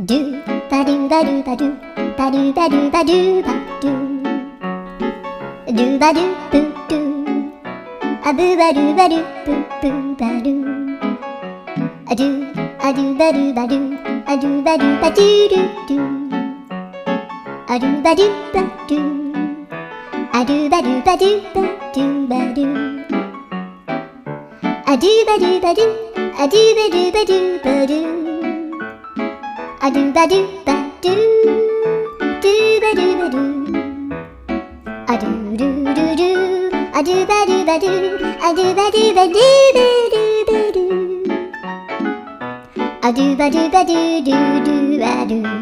ドゥバドゥバドゥバドゥバドゥバドゥバドゥバドゥドゥバドゥブドゥアブバドゥバドゥブブバドゥアドゥアドゥバドゥバドゥアドゥバドゥバドゥドゥドゥアドゥバドゥバドゥアドゥバドゥバドゥバドゥバドゥアドゥバドゥバドゥアドゥバドゥバドゥバドゥアドゥバドゥバドゥドゥバドゥバドゥアドゥルルルアドゥバドゥバドゥアドゥバドゥバドゥバドゥバドゥアドゥバドゥバドゥドゥドゥアドゥ